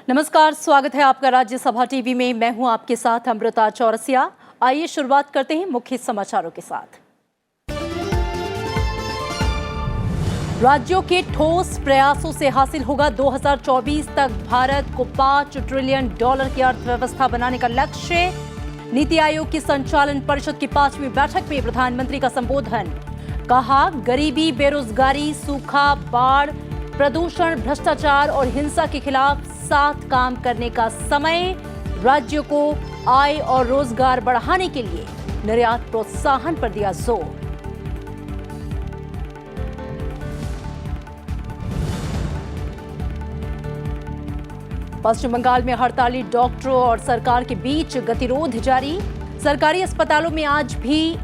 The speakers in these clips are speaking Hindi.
नमस्कार, स्वागत है आपका राज्यसभा टीवी में। मैं हूं आपके साथ अमृता चौरसिया। आइए शुरुआत करते हैं मुख्य समाचारों के साथ। राज्यों के ठोस प्रयासों से हासिल होगा 2024 तक भारत को $5 ट्रिलियन की अर्थव्यवस्था बनाने का लक्ष्य। नीति आयोग की संचालन परिषद की 5वीं बैठक में प्रधानमंत्री का संबोधन। कहा, गरीबी, बेरोजगारी, सूखा, बाढ़, प्रदूषण, भ्रष्टाचार और हिंसा के खिलाफ साथ काम करने का समय। राज्यों को आय और रोजगार बढ़ाने के लिए निर्यात प्रोत्साहन पर दिया जोर। पश्चिम बंगाल में हड़ताली डॉक्टरों और सरकार के बीच गतिरोध जारी। सरकारी अस्पतालों में आज भी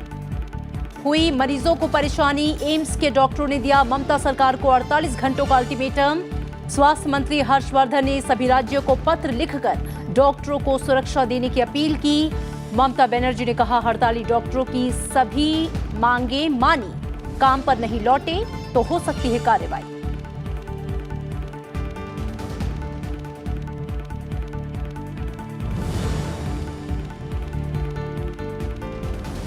हुई मरीजों को परेशानी। एम्स के डॉक्टरों ने दिया ममता सरकार को 48 घंटों का अल्टीमेटम। स्वास्थ्य मंत्री हर्षवर्धन ने सभी राज्यों को पत्र लिखकर डॉक्टरों को सुरक्षा देने की अपील की। ममता बनर्जी ने कहा, हड़ताली डॉक्टरों की सभी मांगे मानी, काम पर नहीं लौटे तो हो सकती है कार्रवाई।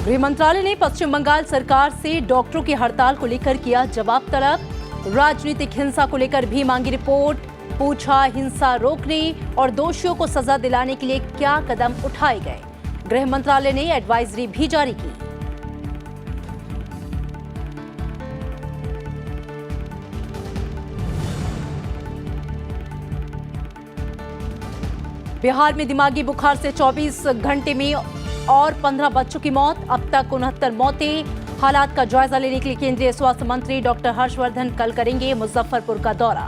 गृह मंत्रालय ने पश्चिम बंगाल सरकार से डॉक्टरों की हड़ताल को लेकर किया जवाब तलब। राजनीतिक हिंसा को लेकर भी मांगी रिपोर्ट। पूछा, हिंसा रोकने और दोषियों को सजा दिलाने के लिए क्या कदम उठाए गए। गृह मंत्रालय ने एडवाइजरी भी जारी की। बिहार में दिमागी बुखार से 24 घंटे में और 15 बच्चों की मौत। अब तक 69 मौतें। हालात का जायजा लेने के लिए केंद्रीय स्वास्थ्य मंत्री डॉक्टर हर्षवर्धन कल करेंगे मुजफ्फरपुर का दौरा।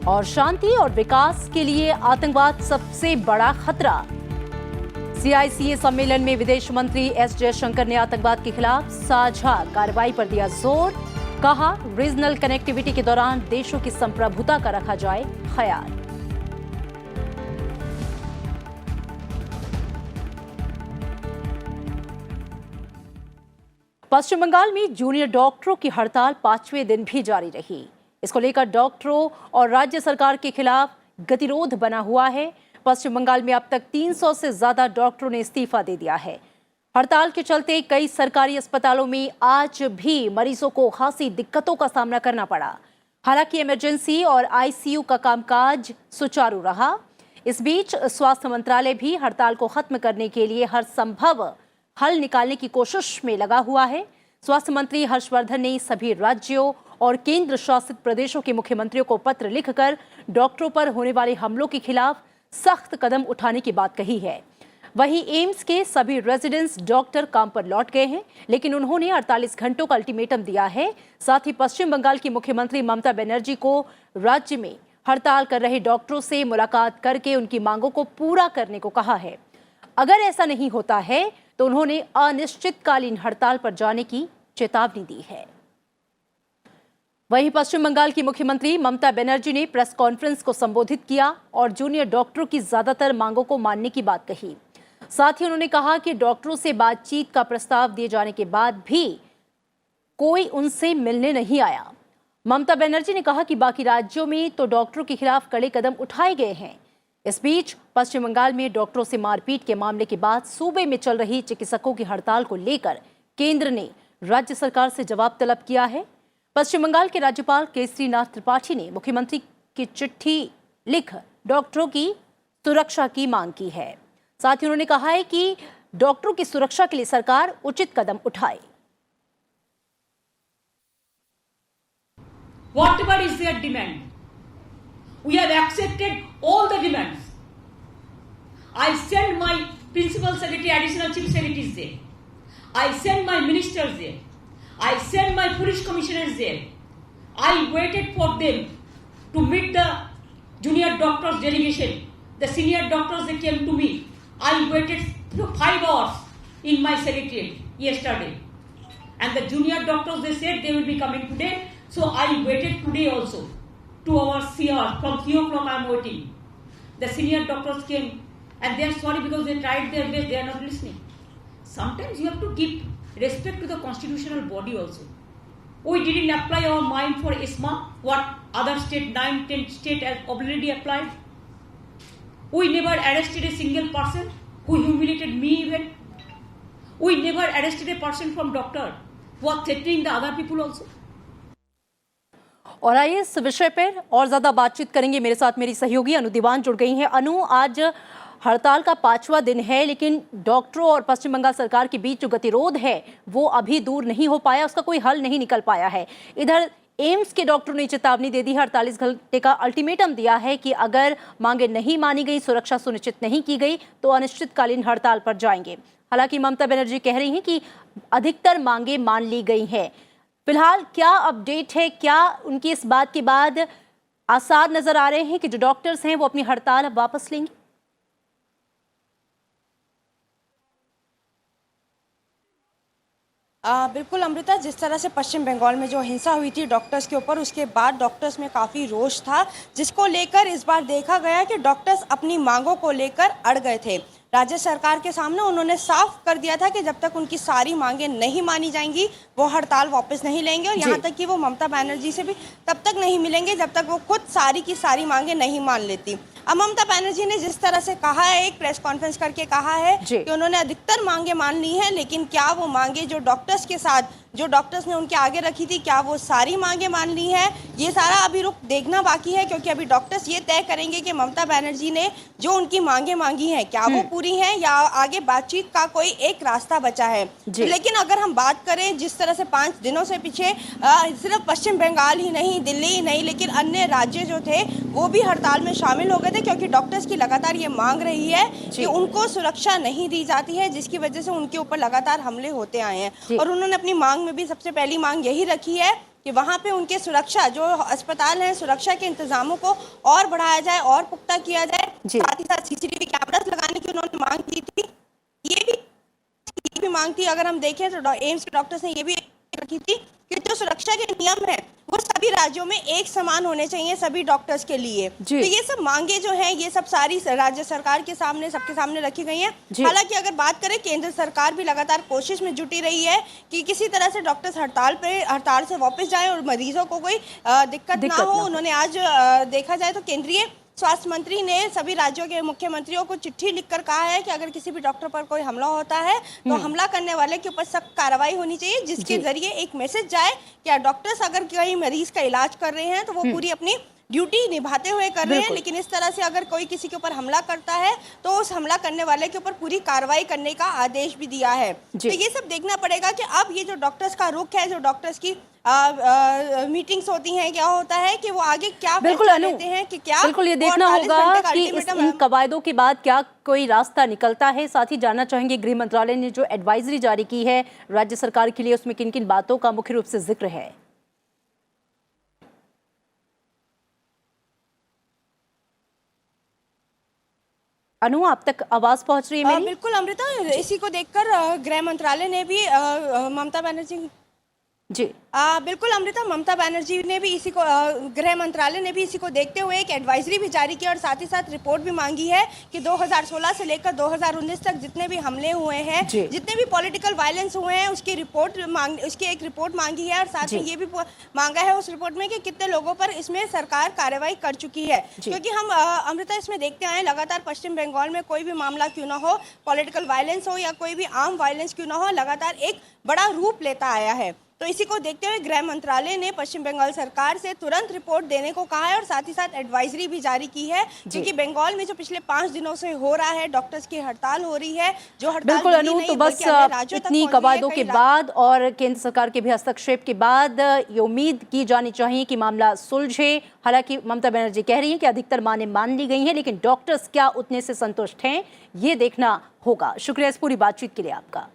और शांति और विकास के लिए आतंकवाद सबसे बड़ा खतरा। CICA सम्मेलन में विदेश मंत्री S जयशंकर ने आतंकवाद के खिलाफ साझा कार्रवाई पर दिया जोर। कहा, रीजनल कनेक्टिविटी के दौरान देशों की संप्रभुता का रखा जाए ख्याल। पश्चिम बंगाल में जूनियर डॉक्टरों की हड़ताल 5वें दिन भी जारी रही। इसको लेकर डॉक्टरों और राज्य सरकार के खिलाफ गतिरोध बना हुआ है। पश्चिम बंगाल में अब तक 300 से ज्यादा डॉक्टरों ने इस्तीफा दे दिया है। हड़ताल के चलते कई सरकारी अस्पतालों में आज भी मरीजों को खासी दिक्कतों का सामना करना पड़ा। हालांकि इमरजेंसी और ICU का कामकाज सुचारू रहा। इस बीच स्वास्थ्य मंत्रालय भी हड़ताल को खत्म करने के लिए हर संभव हल निकालने की कोशिश में लगा हुआ है। स्वास्थ्य मंत्री हर्षवर्धन ने सभी राज्यों और केंद्र शासित प्रदेशों के मुख्यमंत्रियों को पत्र लिखकर डॉक्टरों पर होने वाले हमलों के खिलाफ सख्त कदम उठाने की बात कही है। वहीं एम्स के सभी रेजिडेंट्स डॉक्टर काम पर लौट गए हैं, लेकिन उन्होंने 48 घंटों का अल्टीमेटम दिया है। साथ ही पश्चिम बंगाल की मुख्यमंत्री ममता बनर्जी को राज्य में हड़ताल कर रहे डॉक्टरों से मुलाकात करके उनकी मांगों को पूरा करने को कहा है। अगर ऐसा नहीं होता है तो उन्होंने अनिश्चितकालीन हड़ताल पर जाने की चेतावनी दी है। वहीं पश्चिम बंगाल की मुख्यमंत्री ममता बनर्जी ने प्रेस कॉन्फ्रेंस को संबोधित किया और जूनियर डॉक्टरों की ज्यादातर मांगों को मानने की बात कही। साथ ही उन्होंने कहा कि डॉक्टरों से बातचीत का प्रस्ताव दिए जाने के बाद भी कोई उनसे मिलने नहीं आया। ममता बनर्जी ने कहा कि बाकी राज्यों में तो डॉक्टरों के खिलाफ कड़े कदम उठाए गए हैं। इस बीच पश्चिम बंगाल में डॉक्टरों से मारपीट के मामले के बाद सूबे में चल रही चिकित्सकों की हड़ताल को लेकर केंद्र ने राज्य सरकार से जवाब तलब किया है। पश्चिम बंगाल के राज्यपाल केसरीनाथ त्रिपाठी ने मुख्यमंत्री की चिट्ठी लिख डॉक्टरों की सुरक्षा की मांग की है। साथ ही उन्होंने कहा है कि डॉक्टरों की सुरक्षा के लिए सरकार उचित कदम उठाए। Whatever is their demand, we have accepted all the demands. I sent my principal secretary, additional chief secretaries there. I sent my ministers there. I sent my police commissioners there. I waited for them to meet the junior doctors delegation. The senior doctors, they came to me. I waited 5 hours in my secretariat yesterday. And the junior doctors, they said they will be coming today. So I waited today also. 2 hours, 3 hours. From 3 o'clock I am waiting. The senior doctors came and they are sorry because they tried their best. They are not listening. Sometimes you have to give respect to the constitutional body also. We didn't apply our mind for ISMA, what other state, 9, 10 state has already applied. We never arrested a single person who humiliated me even. We never arrested a person from doctor who was threatening the other people also. और आइए इस विषय पर और ज्यादा बातचीत करेंगे। मेरे साथ मेरी सहयोगी अनु दीवान जुड़ गई हैं। अनु, आज हड़ताल का 5वां दिन है, लेकिन डॉक्टरों और पश्चिम बंगाल सरकार के बीच जो गतिरोध है वो अभी दूर नहीं हो पाया, उसका कोई हल नहीं निकल पाया है। इधर एम्स के डॉक्टरों ने चेतावनी दे दी है, 48 घंटे का अल्टीमेटम दिया है कि अगर मांगे नहीं मानी गई, सुरक्षा सुनिश्चित नहीं की गई तो अनिश्चितकालीन हड़ताल पर जाएंगे। हालांकि ममता बनर्जी कह रही हैं कि अधिकतर मांगे मान ली गई हैं। फिलहाल क्या अपडेट है, क्या उनकी इस बात के बाद आसार नजर आ रहे हैं कि जो डॉक्टर्स हैं वो अपनी हड़ताल अब वापस लेंगे? बिल्कुल अमृता, जिस तरह से पश्चिम बंगाल में जो हिंसा हुई थी डॉक्टर्स के ऊपर, उसके बाद डॉक्टर्स में काफ़ी रोष था, जिसको लेकर इस बार देखा गया कि डॉक्टर्स अपनी मांगों को लेकर अड़ गए थे। राज्य सरकार के सामने उन्होंने साफ कर दिया था कि जब तक उनकी सारी मांगें नहीं मानी जाएंगी वो हड़ताल वापस नहीं लेंगे, और यहाँ तक कि वो ममता बनर्जी से भी तब तक नहीं मिलेंगे जब तक वो खुद सारी की सारी मांगें नहीं मान लेती। अब ममता बनर्जी ने जिस तरह से कहा है, एक प्रेस कॉन्फ्रेंस करके कहा है कि उन्होंने अधिकतर मांगे मान ली हैं, लेकिन क्या वो मांगे जो डॉक्टर्स के साथ, जो डॉक्टर्स ने उनके आगे रखी थी, क्या वो सारी मांगे मान ली हैं, ये सारा अभी रुक देखना बाकी है। क्योंकि अभी डॉक्टर्स ये तय करेंगे कि ममता बनर्जी ने जो उनकी मांगे मांगी हैं क्या वो पूरी हैं या आगे बातचीत का कोई एक रास्ता बचा है। लेकिन अगर हम बात करें जिस तरह से 5 दिनों से पीछे सिर्फ पश्चिम बंगाल ही नहीं, दिल्ली ही नहीं, लेकिन अन्य राज्य जो थे वो भी हड़ताल में शामिल हो गए थे, क्योंकि डॉक्टर्स की लगातार ये मांग रही है कि उनको सुरक्षा नहीं दी जाती है, जिसकी वजह से उनके ऊपर लगातार हमले होते आए हैं। और उन्होंने अपनी मांग में भी सबसे पहली मांग यही रखी है कि वहाँ पे उनके सुरक्षा, जो अस्पताल हैं, सुरक्षा के इंतजामों को और बढ़ाया जाए और पुख्ता किया जाए। साथ ही साथ CCTV कैमरास लगाने की उन्होंने मांग की थी। ये भी मांग थी। अगर हम देखें तो एम्स के डॉक्टर्स ने ये भी रखी थी कि जो सुरक्षा के नियम है वो सभी राज्यों में एक समान होने चाहिए सभी डॉक्टर्स के लिए। तो ये सब मांगे जो हैं ये सब सारी राज्य सरकार के सामने, सबके सामने रखी गई हैं। हालांकि अगर बात करें, केंद्र सरकार भी लगातार कोशिश में जुटी रही है कि किसी तरह से डॉक्टर्स हड़ताल से वापस जाएं और मरीजों को कोई दिक्कत ना हो। उन्होंने आज देखा जाए तो केंद्रीय स्वास्थ्य मंत्री ने सभी राज्यों के मुख्यमंत्रियों को चिट्ठी लिखकर कहा है कि अगर किसी भी डॉक्टर पर कोई हमला होता है तो हमला करने वाले के ऊपर सख्त कार्रवाई होनी चाहिए, जिसके जरिए एक मैसेज जाए कि डॉक्टर्स अगर कहीं मरीज का इलाज कर रहे हैं तो वो पूरी अपनी ड्यूटी निभाते हुए कर रहे हैं। लेकिन इस तरह से अगर कोई किसी के ऊपर हमला करता है तो उस हमला करने वाले के ऊपर पूरी कार्रवाई करने का आदेश भी दिया है। तो ये सब देखना पड़ेगा कि अब ये जो डॉक्टर्स का रुख है, जो डॉक्टर्स की मीटिंग्स होती हैं, क्या होता है कि वो आगे क्या फैसला लेते हैं कि क्या। बिल्कुल ये देखना होगा कि इन कवायदों के बाद क्या कोई रास्ता निकलता है। साथ ही जानना चाहेंगे गृह मंत्रालय ने जो एडवाइजरी जारी की है राज्य सरकार के लिए, उसमें किन किन बातों का मुख्य रूप से जिक्र है। अनु, आप तक आवाज पहुंच रही है मेरी? बिल्कुल अमृता, इसी को देखकर गृह मंत्रालय ने भी ममता बनर्जी बिल्कुल अमृता, ममता बनर्जी ने भी इसी को, गृह मंत्रालय ने भी इसी को देखते हुए एक एडवाइजरी भी जारी की और साथ ही साथ रिपोर्ट भी मांगी है कि 2016 से लेकर 2019 तक जितने भी हमले हुए हैं, जितने भी पॉलिटिकल वायलेंस हुए हैं, उसकी एक रिपोर्ट मांगी है। और साथ में ये भी मांगा है उस रिपोर्ट में कि कितने लोगों पर इसमें सरकार कार्रवाई कर चुकी है। क्योंकि हम अमृता इसमें देखते आए लगातार पश्चिम बंगाल में कोई भी मामला क्यों ना हो, पॉलिटिकल वायलेंस हो या कोई भी आम वायलेंस क्यों ना हो, लगातार एक बड़ा रूप लेता आया है। तो इसी को देखते हुए गृह मंत्रालय ने पश्चिम बंगाल सरकार से तुरंत रिपोर्ट देने को कहा है और साथ ही साथ एडवाइजरी भी जारी की है, क्योंकि बंगाल में जो पिछले 5 दिनों से हो रहा है, डॉक्टर्स की हड़ताल हो रही है, जो हड़ताल बिल्कुल अनु, तो बस इतनी कवायदों के बाद और केंद्र सरकार के भी हस्तक्षेप के बाद ये उम्मीद की जानी चाहिए कि मामला सुलझे। हालांकि ममता बनर्जी कह रही है कि अधिकतर मांगे मान ली गई हैं, लेकिन डॉक्टर्स क्या उतने से संतुष्ट हैं ये देखना होगा। शुक्रिया इस पूरी बातचीत के लिए आपका।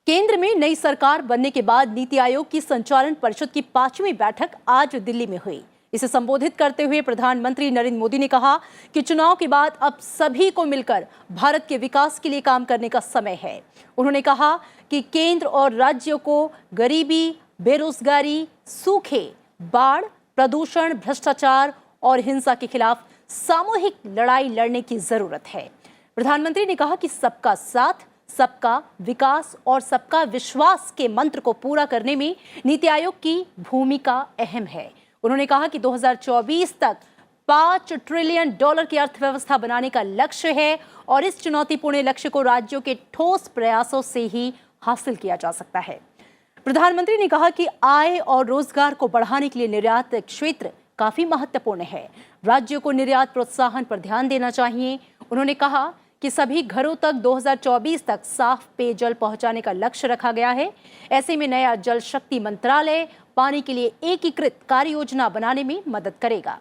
केंद्र में नई सरकार बनने के बाद नीति आयोग की संचालन परिषद की 5वीं बैठक आज दिल्ली में हुई। इसे संबोधित करते हुए प्रधानमंत्री नरेंद्र मोदी ने कहा कि चुनाव के बाद अब सभी को मिलकर भारत के विकास के लिए काम करने का समय है। उन्होंने कहा कि केंद्र और राज्यों को गरीबी, बेरोजगारी, सूखे, बाढ़, प्रदूषण, भ्रष्टाचार और हिंसा के खिलाफ सामूहिक लड़ाई लड़ने की जरूरत है। प्रधानमंत्री ने कहा कि सबका साथ, सबका विकास और सबका विश्वास के मंत्र को पूरा करने में नीति आयोग की भूमिका अहम है। उन्होंने कहा कि 2024 तक $5 ट्रिलियन की अर्थव्यवस्था बनाने का लक्ष्य है और इस चुनौतीपूर्ण लक्ष्य को राज्यों के ठोस प्रयासों से ही हासिल किया जा सकता है। प्रधानमंत्री ने कहा कि आय और रोजगार को बढ़ाने के लिए निर्यात क्षेत्र काफी महत्वपूर्ण है। राज्यों को निर्यात प्रोत्साहन पर ध्यान देना चाहिए। उन्होंने कहा कि सभी घरों तक 2024 तक साफ पेयजल पहुंचाने का लक्ष्य रखा गया है। ऐसे में नया जल शक्ति मंत्रालय पानी के लिए एकीकृत कार्य योजना बनाने में मदद करेगा।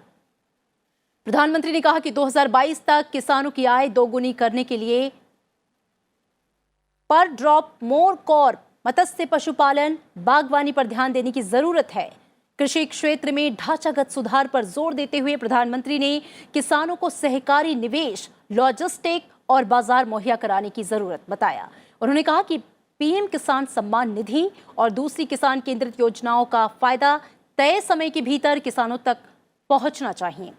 प्रधानमंत्री ने कहा कि 2022 तक किसानों की आय दोगुनी करने के लिए पर ड्रॉप मोर कॉर्प मत्स्य पशुपालन बागवानी पर ध्यान देने की जरूरत है। कृषि क्षेत्र में ढांचागत सुधार पर जोर देते हुए प्रधानमंत्री ने किसानों को सहकारी निवेश, लॉजिस्टिक और बाजार मुहैया कराने की जरूरत बताया। उन्होंने कहा कि पीएम किसान सम्मान निधि और दूसरी किसान केंद्रित योजनाओं का फायदा तय समय के भीतर किसानों तक पहुंचना चाहिए।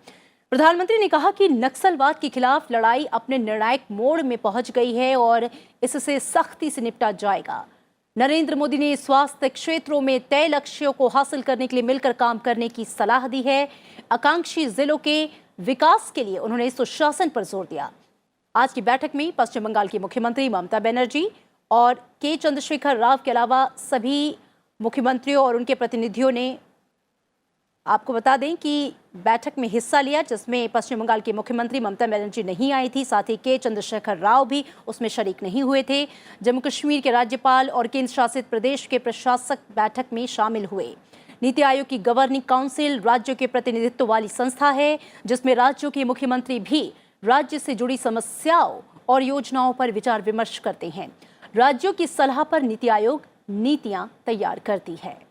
प्रधानमंत्री ने कहा कि नक्सलवाद के खिलाफ लड़ाई अपने निर्णायक मोड़ में पहुंच गई है और इससे सख्ती से निपटा जाएगा। नरेंद्र मोदी ने स्वास्थ्य क्षेत्रों में तय लक्ष्यों को हासिल करने के लिए मिलकर काम करने की सलाह दी है। आकांक्षी जिलों के विकास के लिए उन्होंने सुशासन पर जोर दिया। आज की बैठक में पश्चिम बंगाल की मुख्यमंत्री ममता बनर्जी और के चंद्रशेखर राव के अलावा सभी मुख्यमंत्रियों और उनके प्रतिनिधियों ने, आपको बता दें कि बैठक में हिस्सा लिया, जिसमें पश्चिम बंगाल की मुख्यमंत्री ममता बनर्जी नहीं आई थी, साथ ही के चंद्रशेखर राव भी उसमें शरीक नहीं हुए थे। जम्मू कश्मीर के राज्यपाल और केंद्र शासित प्रदेश के प्रशासक बैठक में शामिल हुए। नीति आयोग की गवर्निंग काउंसिल राज्यों के प्रतिनिधित्व वाली संस्था है, जिसमें राज्यों के मुख्यमंत्री भी राज्य से जुड़ी समस्याओं और योजनाओं पर विचार विमर्श करते हैं। राज्यों की सलाह पर नीति आयोग नीतियां तैयार करती है।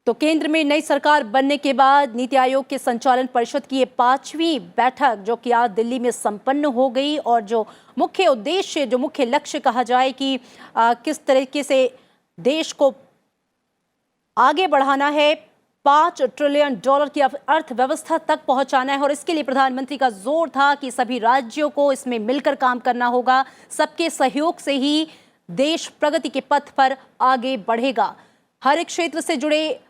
तो केंद्र में नई सरकार बनने के बाद नीति आयोग के संचालन परिषद की ये 5वीं बैठक, जो कि आज दिल्ली में संपन्न हो गई, और जो मुख्य उद्देश्य, जो मुख्य लक्ष्य कहा जाए कि किस तरीके से देश को आगे बढ़ाना है, $5 ट्रिलियन की अर्थव्यवस्था तक पहुंचाना है। और इसके लिए प्रधानमंत्री का जोर था कि सभी राज्यों को इसमें मिलकर काम करना होगा। सबके सहयोग से ही देश प्रगति के पथ पर आगे बढ़ेगा। हर एक क्षेत्र से जुड़े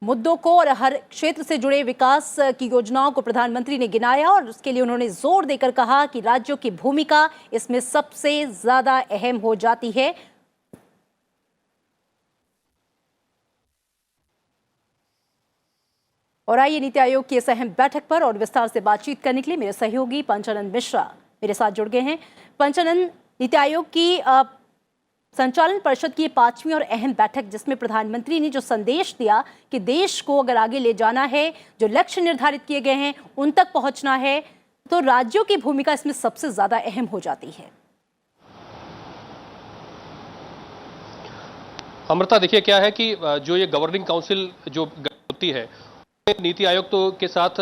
मुद्दों को और हर क्षेत्र से जुड़े विकास की योजनाओं को प्रधानमंत्री ने गिनाया और उसके लिए उन्होंने जोर देकर कहा कि राज्यों की भूमिका इसमें सबसे ज्यादा अहम हो जाती है। और आइए नीति आयोग की इस अहम बैठक पर और विस्तार से बातचीत करने के लिए मेरे सहयोगी पंचानंद मिश्रा मेरे साथ जुड़ गए हैं। पंचानंद, नीति आयोग की संचालन परिषद की 5वीं और अहम बैठक, जिसमें प्रधानमंत्री ने जो संदेश दिया कि देश को अगर आगे ले जाना है, जो लक्ष्य निर्धारित किए गए हैं उन तक पहुंचना है, तो राज्यों की भूमिका इसमें सबसे ज्यादा अहम हो जाती है। अमृता, देखिए क्या है कि जो ये गवर्निंग काउंसिल जो होती है, नीति आयोग तो के साथ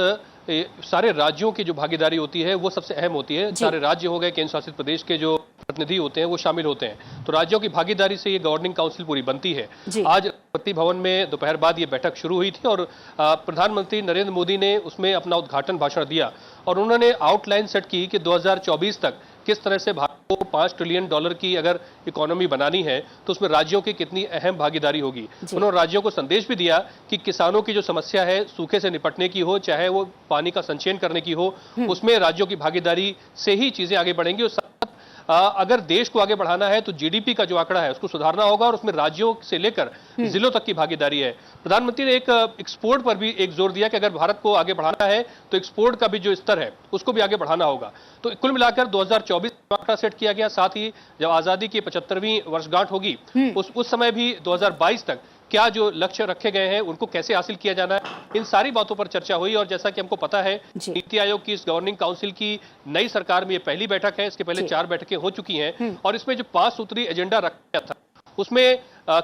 सारे राज्यों की जो भागीदारी होती है वो सबसे अहम होती है। सारे राज्य हो गए, केंद्र शासित प्रदेश के जो प्रतिनिधि होते हैं वो शामिल होते हैं, तो राज्यों की भागीदारी से ये गवर्निंग काउंसिल पूरी बनती है। आज राष्ट्रपति भवन में दोपहर बाद ये बैठक शुरू हुई थी और प्रधानमंत्री नरेंद्र मोदी ने उसमें अपना उद्घाटन भाषण दिया और उन्होंने आउटलाइन सेट की कि 2024 तक किस तरह से भारत को $5 ट्रिलियन की अगर इकोनॉमी बनानी है तो उसमें राज्यों की कितनी अहम भागीदारी होगी। उन्होंने राज्यों को संदेश भी दिया कि किसानों की जो समस्या है सूखे से निपटने की हो, चाहे वो पानी का संचयन करने की हो, उसमें राज्यों की भागीदारी से ही चीजें आगे बढ़ेंगी। और अगर देश को आगे बढ़ाना है तो जीडीपी का जो आंकड़ा है उसको सुधारना होगा और उसमें राज्यों से लेकर जिलों तक की भागीदारी है। प्रधानमंत्री ने एक एक्सपोर्ट पर भी एक जोर दिया कि अगर भारत को आगे बढ़ाना है तो एक्सपोर्ट का भी जो स्तर है उसको भी आगे बढ़ाना होगा। तो कुल मिलाकर 2024 आंकड़ा सेट किया गया। साथ ही जब आजादी की 75वीं वर्षगांठ होगी उस समय भी 2022 तक क्या जो लक्ष्य रखे गए हैं उनको कैसे हासिल किया जाना है, इन सारी बातों पर चर्चा हुई। और जैसा कि हमको पता है, नीति आयोग की इस गवर्निंग काउंसिल की नई सरकार में ये पहली बैठक है। इसके पहले 4 बैठकें हो चुकी हैं और इसमें जो 5 सूत्री एजेंडा रखा गया था उसमें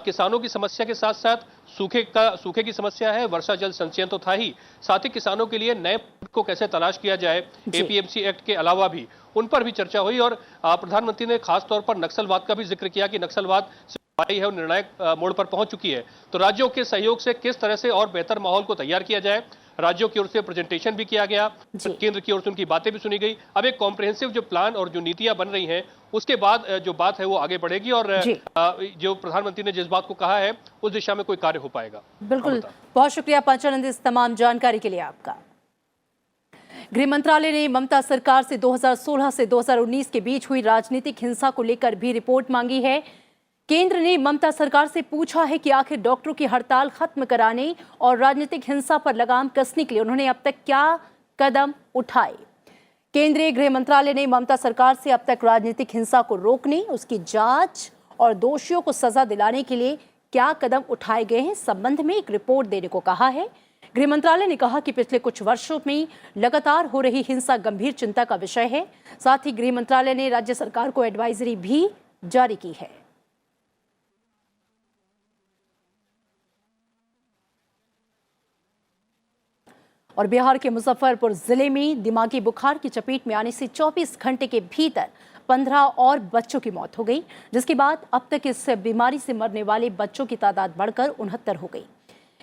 किसानों की समस्या के साथ साथ सूखे की समस्या है, वर्षा जल संचयन तो था ही, साथ ही किसानों के लिए नए को कैसे तलाश किया जाए, एपीएमसी एक्ट के अलावा भी उन पर भी चर्चा हुई। और प्रधानमंत्री ने खास तौर पर नक्सलवाद का भी जिक्र किया कि नक्सलवाद आई है वो निर्णायक मोड़ पर पहुंच चुकी है। तो राज्यों के सहयोग से किस तरह से और बेहतर माहौल को तैयार किया जाए, राज्यों की ओर से प्रेजेंटेशन भी किया गया, केंद्र की ओर से उनकी बातें भी सुनी गई। अब एक कॉम्प्रिहेंसिव जो प्लान और जो नीतियां बन रही हैं उसके बाद जो बात है वो आगे बढ़ेगी और जो प्रधानमंत्री ने जिस बात को कहा है उस दिशा में कोई कार्य हो पाएगा। बिल्कुल, बहुत शुक्रिया पंचानंद इस तमाम जानकारी के लिए आपका। गृह मंत्रालय ने ममता सरकार से 2016 से 2019 के बीच हुई राजनीतिक हिंसा को लेकर भी रिपोर्ट मांगी है। केंद्र ने ममता सरकार से पूछा है कि आखिर डॉक्टरों की हड़ताल खत्म कराने और राजनीतिक हिंसा पर लगाम कसने के लिए उन्होंने अब तक क्या कदम उठाए। केंद्रीय गृह मंत्रालय ने ममता सरकार से अब तक राजनीतिक हिंसा को रोकने, उसकी जांच और दोषियों को सजा दिलाने के लिए क्या कदम उठाए गए हैं, संबंध में एक रिपोर्ट देने को कहा है। गृह मंत्रालय ने कहा कि पिछले कुछ वर्षों में लगातार हो रही हिंसा गंभीर चिंता का विषय है। साथ ही गृह मंत्रालय ने राज्य सरकार को एडवाइजरी भी जारी की है। और बिहार के मुजफ्फरपुर जिले में दिमागी बुखार की चपेट में आने से 24 घंटे के भीतर 15 और बच्चों की मौत हो गई, जिसके बाद अब तक इस बीमारी से मरने वाले बच्चों की तादाद बढ़कर 69 हो गई।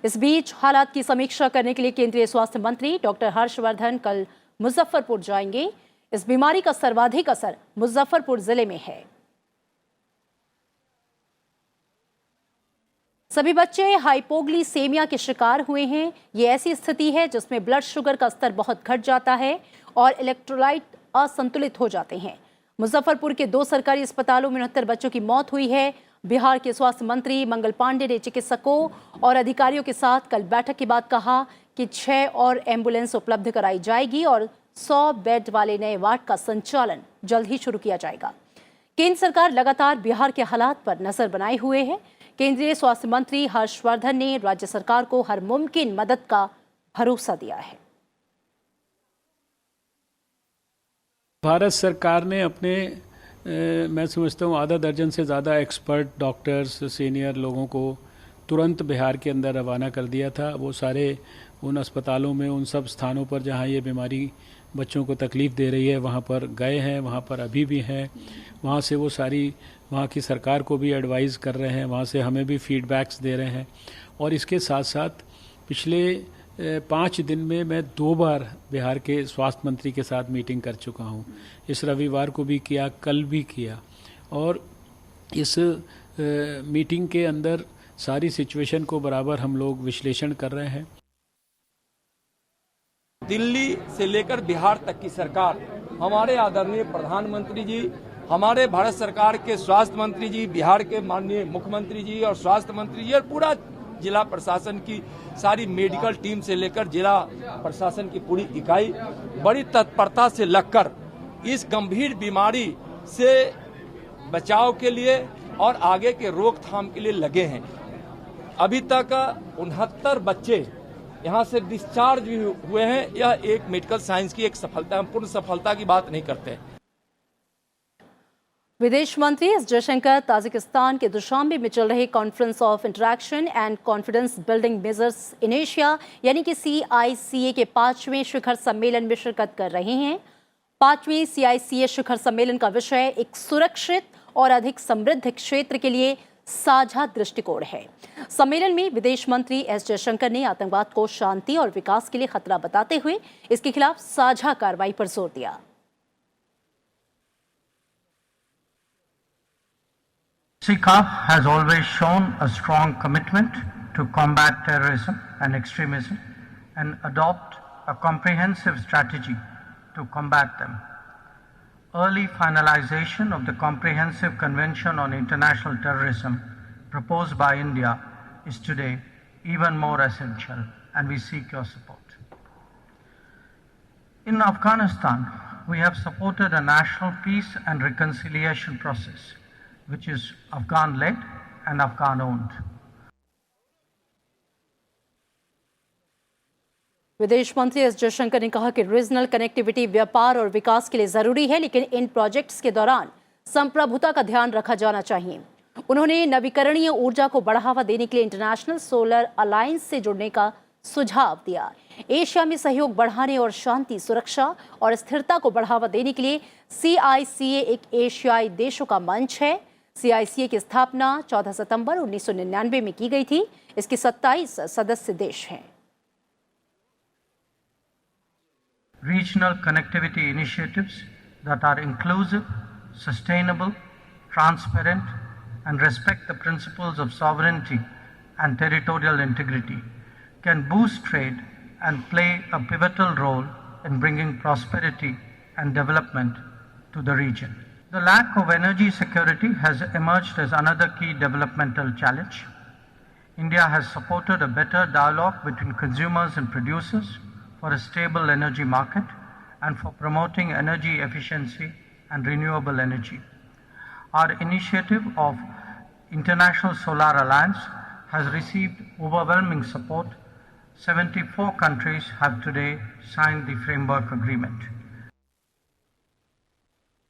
इस बीच हालात की समीक्षा करने के लिए केंद्रीय स्वास्थ्य मंत्री डॉक्टर हर्षवर्धन कल मुजफ्फरपुर जाएंगे। इस बीमारी का सर्वाधिक असर मुजफ्फरपुर जिले में है। सभी बच्चे हाइपोग्लिसेमिया के शिकार हुए हैं। ये ऐसी स्थिति है जिसमें ब्लड शुगर का स्तर बहुत घट जाता है और इलेक्ट्रोलाइट असंतुलित हो जाते हैं। मुजफ्फरपुर के 2 सरकारी अस्पतालों में 69 बच्चों की मौत हुई है। बिहार के स्वास्थ्य मंत्री मंगल पांडे ने चिकित्सकों और अधिकारियों के साथ कल बैठक के बाद कहा कि 6 और एम्बुलेंस उपलब्ध कराई जाएगी और 100 बेड वाले नए वार्ड का संचालन जल्द ही शुरू किया जाएगा। केंद्र सरकार लगातार बिहार के हालात पर नजर बनाए हुए है। केंद्रीय स्वास्थ्य मंत्री हर्षवर्धन ने राज्य सरकार को हर मुमकिन मदद का भरोसा दिया है। भारत सरकार ने अपने मैं समझता हूँ आधा दर्जन से ज़्यादा एक्सपर्ट डॉक्टर्स, सीनियर लोगों को तुरंत बिहार के अंदर रवाना कर दिया था। वो सारे उन अस्पतालों में, उन सब स्थानों पर जहाँ ये बीमारी बच्चों को तकलीफ़ दे रही है वहाँ पर गए हैं, वहाँ पर अभी भी हैं। वहाँ से वो सारी वहाँ की सरकार को भी एडवाइज़ कर रहे हैं, वहाँ से हमें भी फीडबैक्स दे रहे हैं। और इसके साथ साथ पिछले 5 दिन में मैं 2 बार बिहार के स्वास्थ्य मंत्री के साथ मीटिंग कर चुका हूँ। इस रविवार को भी किया, कल भी किया। और इस मीटिंग के अंदर सारी सिचुएशन को बराबर हम लोग विश्लेषण कर रहे हैं। दिल्ली से लेकर बिहार तक की सरकार, हमारे आदरणीय प्रधानमंत्री जी, हमारे भारत सरकार के स्वास्थ्य मंत्री जी, बिहार के माननीय मुख्यमंत्री जी और स्वास्थ्य मंत्री जी और पूरा जिला प्रशासन की सारी मेडिकल टीम से लेकर जिला प्रशासन की पूरी इकाई बड़ी तत्परता से लगकर इस गंभीर बीमारी से बचाव के लिए और आगे के रोकथाम के लिए लगे हैं। अभी तक 69 बच्चे यहाँ से डिस्चार्ज भी हुए हैं। यह एक मेडिकल साइंस की एक सफलता, पूर्ण सफलता की बात नहीं करते। विदेश मंत्री एस जयशंकर ताजिकिस्तान के दुशांबे में चल रहे conference of interaction and confidence building measures in Asia यानी कि CICA के 5वें शिखर सम्मेलन में शिरकत कर रहे हैं। 5वें CICA शिखर सम्मेलन का विषय एक सुरक्षित और अधिक समृद्ध क्षेत्र के लिए साझा दृष्टिकोण है। सम्मेलन में विदेश मंत्री एस जयशंकर ने आतंकवाद को शांति और विकास के लिए खतरा बताते हुए इसके खिलाफ साझा कार्रवाई पर जोर दिया। SICA has always shown a strong commitment to combat terrorism and extremism and adopt a comprehensive strategy to combat them. Early finalization of the Comprehensive Convention on International Terrorism proposed by India is today even more essential, and we seek your support. In Afghanistan, we have supported a national peace and reconciliation process which is Afghan-led and Afghan-owned. विदेश मंत्री एस जयशंकर ने कहा कि रीजनल कनेक्टिविटी व्यापार और विकास के लिए जरूरी है, लेकिन इन प्रोजेक्ट्स के दौरान संप्रभुता का ध्यान रखा जाना चाहिए। उन्होंने नवीकरणीय ऊर्जा को बढ़ावा देने के लिए इंटरनेशनल सोलर अलायंस से जुड़ने का सुझाव दिया। एशिया में सहयोग बढ़ाने और शांति, सुरक्षा और स्थिरता को बढ़ावा देने के लिए CICA एक एशियाई देशों का मंच है। CICA की स्थापना 14 सितंबर 1999 में की गई थी। इसके 27 सदस्य देश हैं। Regional connectivity initiatives that are inclusive, sustainable, transparent, and respect the principles of sovereignty and territorial integrity can boost trade and play a pivotal role in bringing prosperity and development to the region. The lack of energy security has emerged as another key developmental challenge. India has supported a better dialogue between consumers and producers for a stable energy market and for promoting energy efficiency and renewable energy. Our initiative of International Solar Alliance has received overwhelming support. 74 countries have today signed the framework agreement.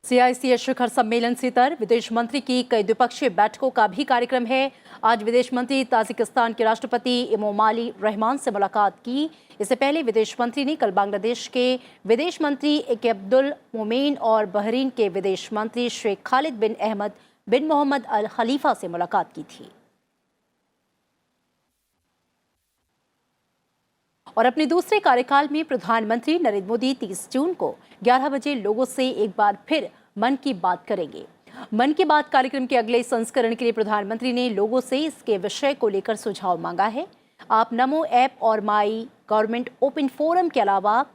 CICA शिखर सम्मेलन से इतर विदेश मंत्री की कई द्विपक्षीय बैठकों का भी कार्यक्रम है। आज विदेश मंत्री ताजिकिस्तान के राष्ट्रपति इमोमाली रहमान से मुलाकात की। इससे पहले विदेश मंत्री ने कल बांग्लादेश के विदेश मंत्री एके अब्दुल मोमेन और बहरीन के विदेश मंत्री शेख खालिद बिन अहमद बिन मोहम्मद अल खलीफा से मुलाकात की थी। और अपने दूसरे कार्यकाल में प्रधानमंत्री नरेंद्र मोदी 30 जून को 11 बजे लोगों से एक बार फिर मन की बात करेंगे। मन की बात कार्यक्रम के अगले संस्करण के लिए प्रधानमंत्री ने लोगों से इसके विषय को लेकर सुझाव मांगा है। आप नमो ऐप और माई गवर्नमेंट ओपन फोरम के अलावा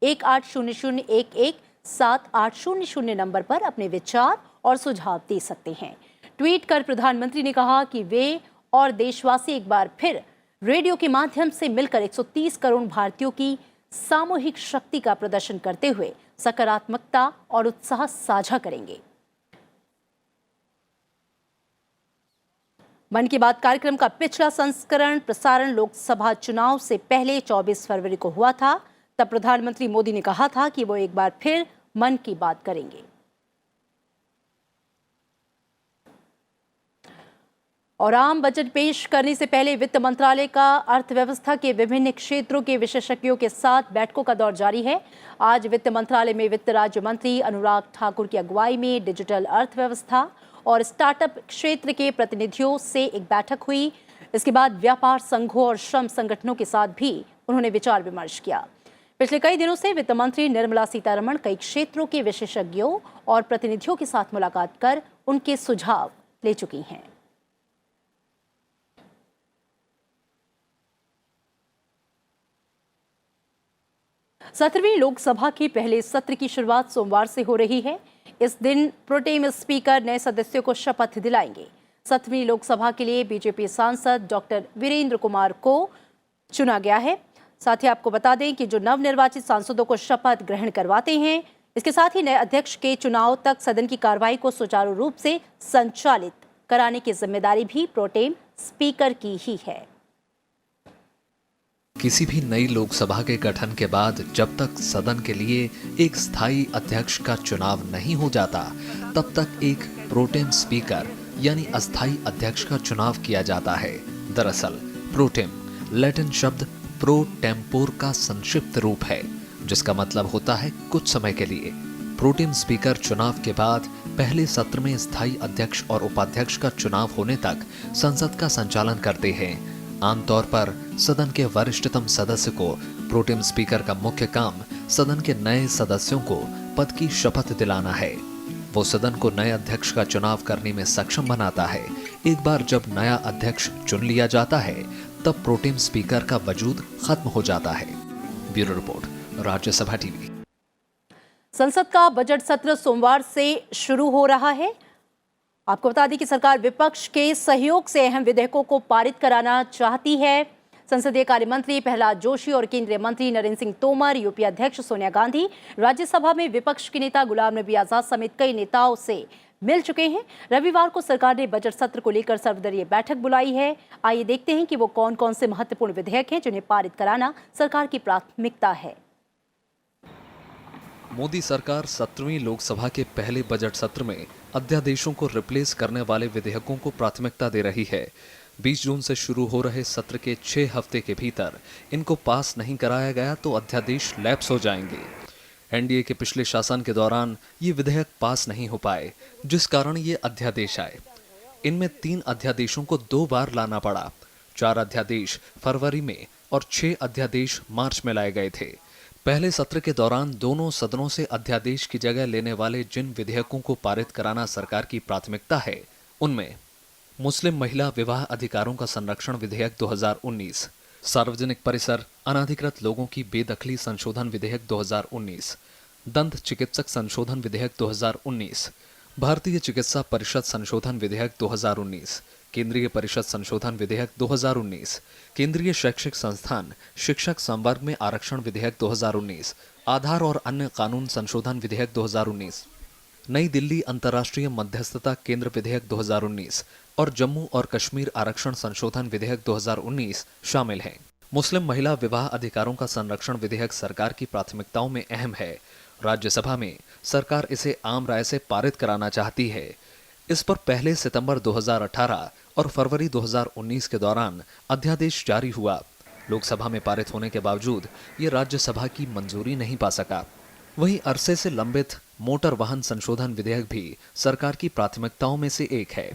1800117800 नंबर पर अपने विचार और सुझाव दे सकते हैं। ट्वीट कर प्रधानमंत्री ने कहा कि वे और देशवासी एक बार फिर रेडियो के माध्यम से मिलकर 130 करोड़ भारतीयों की सामूहिक शक्ति का प्रदर्शन करते हुए सकारात्मकता और उत्साह साझा करेंगे। मन की बात कार्यक्रम का पिछला संस्करण प्रसारण लोकसभा चुनाव से पहले 24 फरवरी को हुआ था। तब प्रधानमंत्री मोदी ने कहा था कि वो एक बार फिर मन की बात करेंगे। और आम बजट पेश करने से पहले वित्त मंत्रालय का अर्थव्यवस्था के विभिन्न क्षेत्रों के विशेषज्ञों के साथ बैठकों का दौर जारी है। आज वित्त मंत्रालय में वित्त राज्य मंत्री अनुराग ठाकुर की अगुवाई में डिजिटल अर्थव्यवस्था और स्टार्टअप क्षेत्र के प्रतिनिधियों से एक बैठक हुई। इसके बाद व्यापार संघों और श्रम संगठनों के साथ भी उन्होंने विचार विमर्श किया। पिछले कई दिनों से वित्त मंत्री निर्मला सीतारमण कई क्षेत्रों के विशेषज्ञों और प्रतिनिधियों के साथ मुलाकात कर उनके सुझाव ले चुकी हैं। सत्रहवीं लोकसभा के पहले सत्र की शुरुआत सोमवार से हो रही है। इस दिन प्रोटेम स्पीकर नए सदस्यों को शपथ दिलाएंगे। 7वीं लोकसभा के लिए बीजेपी सांसद डॉक्टर वीरेंद्र कुमार को चुना गया है। साथ ही आपको बता दें कि जो नवनिर्वाचित सांसदों को शपथ ग्रहण करवाते हैं, इसके साथ ही नए अध्यक्ष के चुनाव तक सदन की कार्रवाई को सुचारू रूप से संचालित कराने की जिम्मेदारी भी प्रोटेम स्पीकर की ही है। किसी भी नई लोकसभा के गठन के बाद जब तक सदन के लिए एक स्थायी अध्यक्ष का चुनाव नहीं हो जाता, तब तक एक प्रोटेम स्पीकर यानी अस्थायी अध्यक्ष का चुनाव किया जाता है। दरअसल प्रोटेम लैटिन शब्द प्रो टेम्पोर का संक्षिप्त रूप है, जिसका मतलब होता है कुछ समय के लिए। प्रोटेम स्पीकर चुनाव के बाद पहले सत्र में स्थायी अध्यक्ष और उपाध्यक्ष का चुनाव होने तक संसद का संचालन करते हैं। आमतौर पर सदन के वरिष्ठतम सदस्य को प्रोटेम स्पीकर का मुख्य काम सदन के नए सदस्यों को पद की शपथ दिलाना है। वो सदन को नए अध्यक्ष का चुनाव करने में सक्षम बनाता है। एक बार जब नया अध्यक्ष चुन लिया जाता है, तब प्रोटेम स्पीकर का वजूद खत्म हो जाता है। Bureau report, Rajya Sabha TV. संसद का बजट सत्र सोमवार से शुरू हो रहा है। आपको बता दें कि सरकार विपक्ष के सहयोग से अहम विधेयकों को पारित कराना चाहती है। संसदीय कार्य मंत्री प्रहलाद जोशी और केंद्रीय मंत्री नरेंद्र सिंह तोमर, यूपीए अध्यक्ष सोनिया गांधी राज्यसभा में विपक्ष के नेता गुलाम नबी आजाद समेत कई नेताओं से मिल चुके हैं। रविवार को सरकार ने बजट सत्र को लेकर सर्वदलीय बैठक बुलाई है। आइए देखते हैं कि वो कौन कौन से महत्वपूर्ण विधेयक हैं जिन्हें पारित कराना सरकार की प्राथमिकता है। मोदी सरकार 17वीं लोकसभा के पहले बजट सत्र में अध्यादेशों को रिप्लेस करने वाले विधेयकों को प्राथमिकता दे रही है। 20 जून से शुरू हो रहे सत्र के 6 हफ्ते के भीतर इनको पास नहीं कराया गया तो अध्यादेश लैप्स हो जाएंगे। एनडीए के पिछले शासन के दौरान ये विधेयक पास नहीं हो पाए, जिस कारण ये अध्यादेश आए। इनमें 3 अध्यादेशों को 2 बार लाना पड़ा। 4 अध्यादेश फरवरी में और 6 अध्यादेश मार्च में लाए गए थे। पहले सत्र के दौरान दोनों सदनों से अध्यादेश की जगह लेने वाले जिन विधेयकों को पारित कराना सरकार की प्राथमिकता है, उनमें मुस्लिम महिला विवाह अधिकारों का संरक्षण विधेयक 2019, सार्वजनिक परिसर अनाधिकृत लोगों की बेदखली संशोधन विधेयक 2019, दंत चिकित्सक संशोधन विधेयक 2019, भारतीय चिकित्सा परिषद संशोधन विधेयक 2019, केंद्रीय परिषद संशोधन विधेयक 2019, केंद्रीय शैक्षिक संस्थान शिक्षक संवर्ग में आरक्षण विधेयक 2019, आधार और अन्य कानून संशोधन विधेयक 2019, नई दिल्ली अंतर्राष्ट्रीय मध्यस्थता केंद्र विधेयक 2019 और जम्मू और कश्मीर आरक्षण संशोधन विधेयक 2019 शामिल हैं। मुस्लिम महिला विवाह अधिकारों का संरक्षण विधेयक सरकार की प्राथमिकताओं में अहम है। राज्यसभा में सरकार इसे आम राय से पारित कराना चाहती है। इस पर पहले सितंबर 2018 और फरवरी 2019 के दौरान अध्यादेश जारी हुआ। लोकसभा में पारित होने के बावजूद ये राज्यसभा की मंजूरी नहीं पा सका। वहीं अरसे से लंबित मोटर वाहन संशोधन विधेयक भी सरकार की प्राथमिकताओं में से एक है।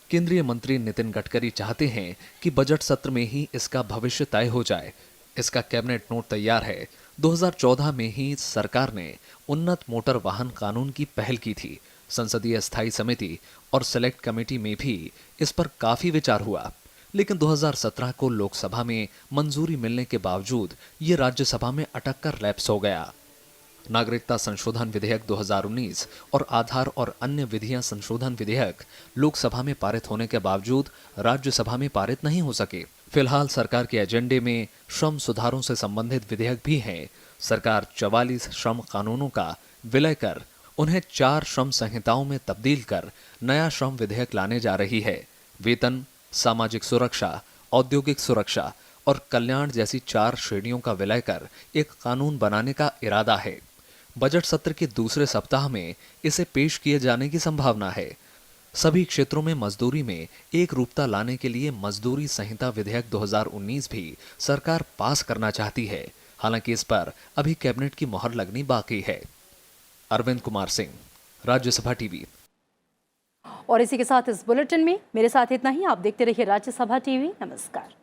केंद्रीय मंत्री नितिन गडकरी चाहते हैं कि बजट सत्र में ही इसका भविष्य तय हो जाए। इसका कैबिनेट नोट तैयार है। 2014 में ही सरकार ने उन्नत मोटर वाहन कानून की पहल की थी। संसदीय स्थायी समिति और सेलेक्ट कमेटी में भी इस पर काफी विचार हुआ, लेकिन 2017 को लोकसभा में मंजूरी मिलने के बावजूद ये राज्यसभा में अटक कर लैप्स हो गया। नागरिकता संशोधन विधेयक 2019 और आधार और अन्य विधियां संशोधन विधेयक लोकसभा में पारित होने के बावजूद राज्यसभा में पारित नहीं हो सके। फिलहाल सरकार के एजेंडे में श्रम सुधारों से संबंधित विधेयक भी हैं। सरकार 44 श्रम कानूनों का विलय कर उन्हें 4 श्रम संहिताओं में तब्दील कर नया श्रम विधेयक लाने जा रही है। वेतन, सामाजिक सुरक्षा, औद्योगिक सुरक्षा और कल्याण जैसी 4 श्रेणियों का विलय कर एक कानून बनाने का इरादा है। बजट सत्र के दूसरे सप्ताह में इसे पेश किए जाने की संभावना है। सभी क्षेत्रों में मजदूरी में एक रूपता लाने के लिए मजदूरी संहिता विधेयक 2019 भी सरकार पास करना चाहती है। हालांकि इस पर अभी कैबिनेट की मोहर लगनी बाकी है। अरविंद कुमार सिंह, राज्यसभा टीवी। और इसी के साथ इस बुलेटिन में मेरे साथ इतना ही। आप देखते रहिए राज्यसभा टीवी। नमस्कार।